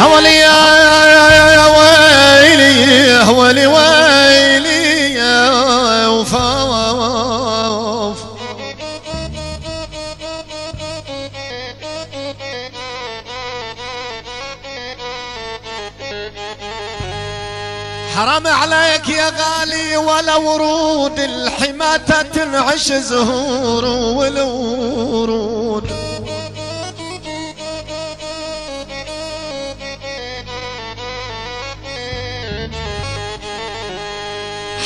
هولي يا ويلي هولي ويلي يا وفاف. حرام عليك يا غالي ولا ورود الحماتة تنعش زهور والورود.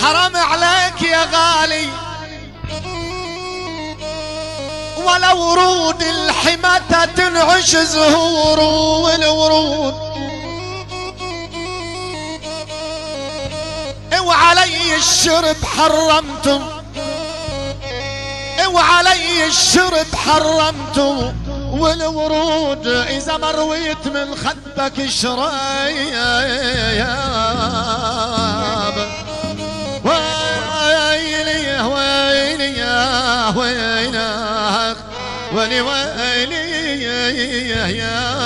حرام عليك يا غالي ولا ورود الحماتة تنعش زهور والورود. وعلي الشرب حرمتم وعلي الشرب حرمتم والورود إذا مرويت من خدك شرياب. ويلي ويلي يا ويلي ولي ويلي يا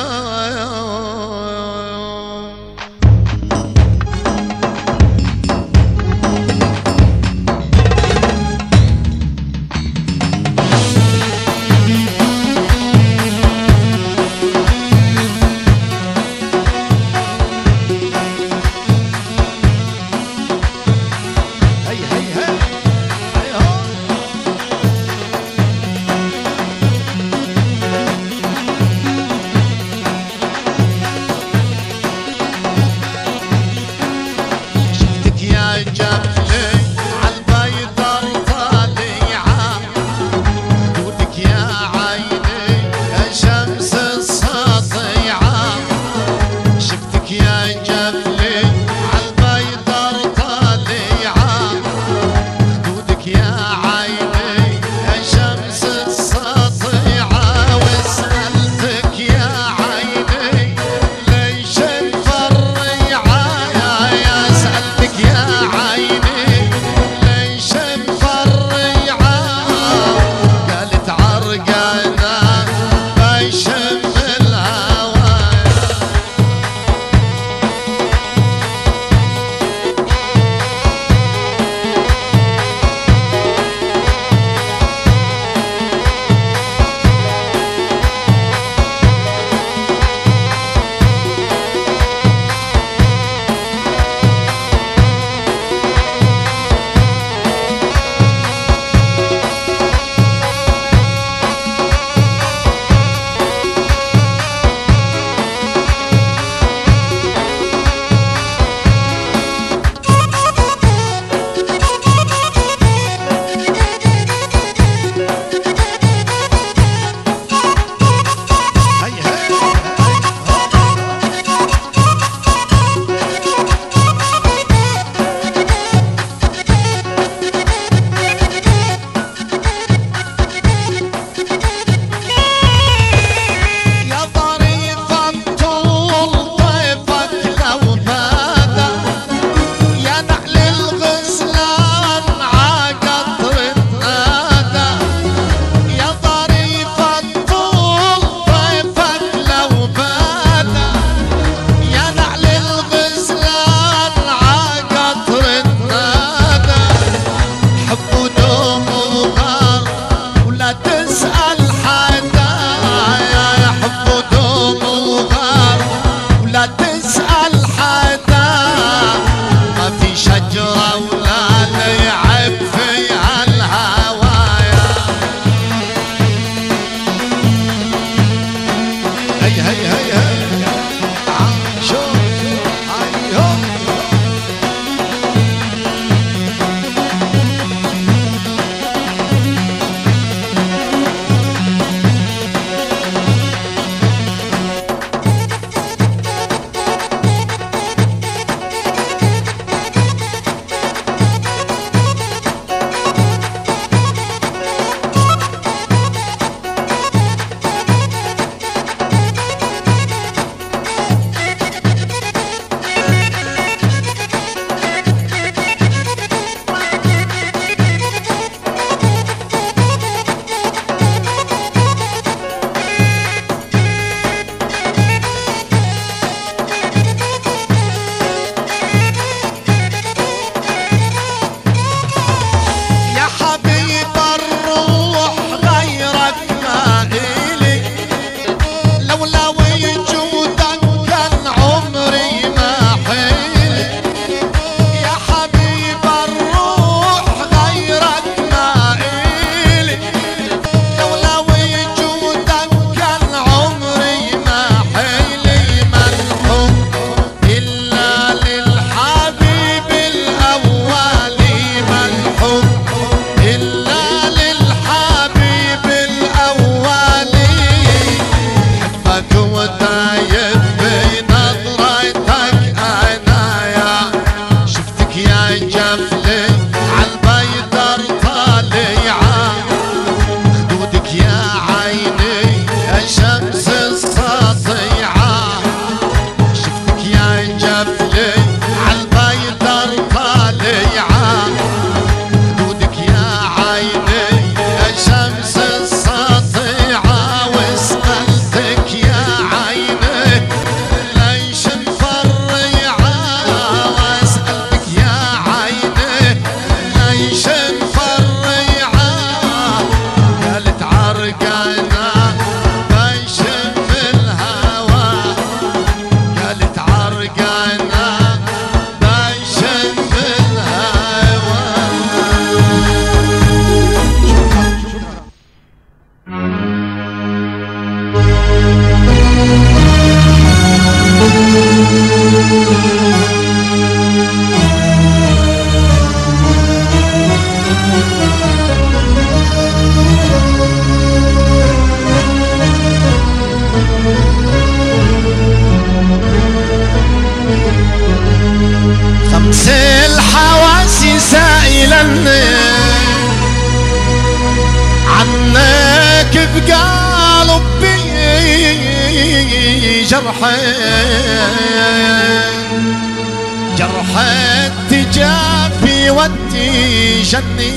وتايب بنظرتك عنايا، شفتك يا جفلي عالبيدر طالعة، خدودك يا عيني الشمس الساطعة، شفتك يا جفلي عالبيدر طالعة، خدودك يا عيني الشمس الساطعة، وسألتك يا عيني ليش مفرعة، واسألتك يا عيني ليش مفرعة، قالت عرقنا بيشم الهوى، قالت عرقنا بيشم الهوى. خمس الحواس سائلني عنك بقلبي جرح التجافي والتجني،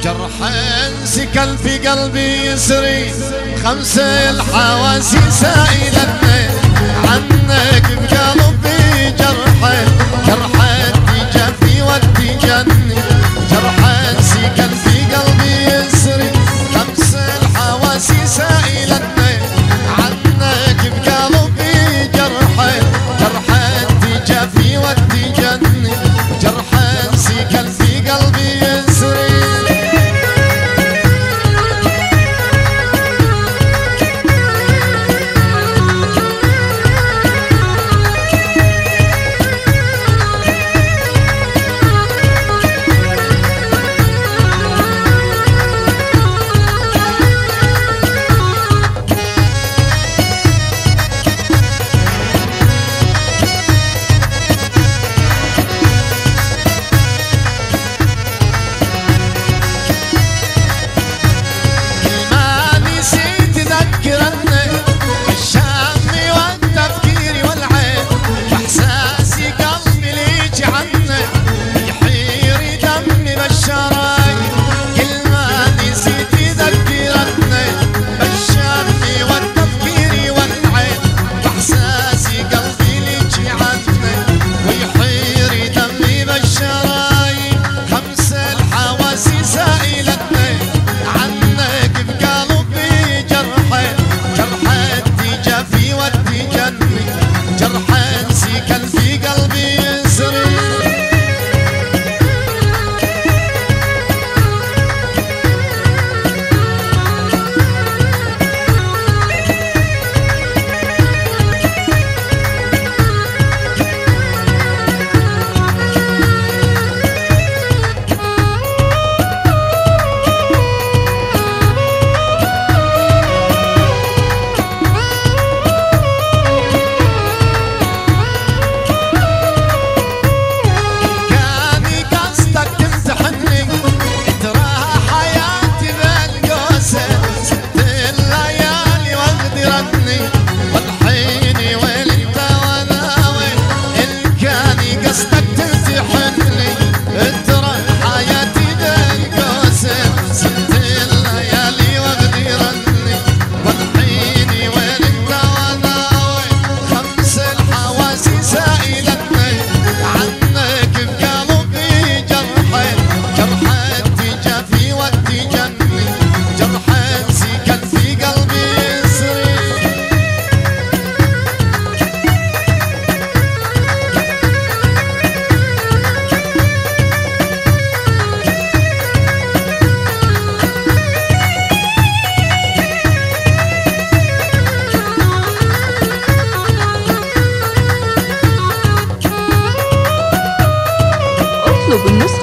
جرح سكن في قلبي يسري، خمس الحواس سائلني عنك بقلبي جرح التجافي والتجني، جرح سكن في قلبي يسري، خمس الحواس سائلني عنك بقلبي جرح التجافي والتجني، جرح سكن في قلبي يسري.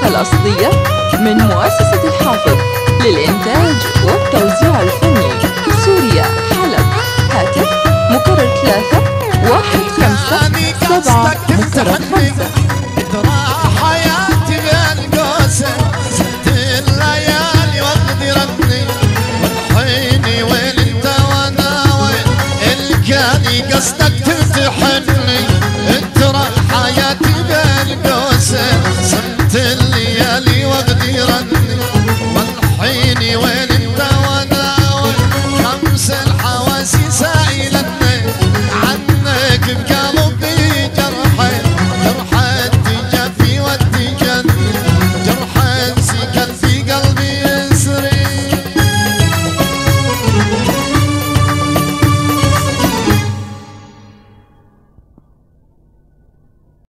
الأصلية من مؤسسة الحافظ للإنتاج والتوزيع الفني، سوريا، حلب. مني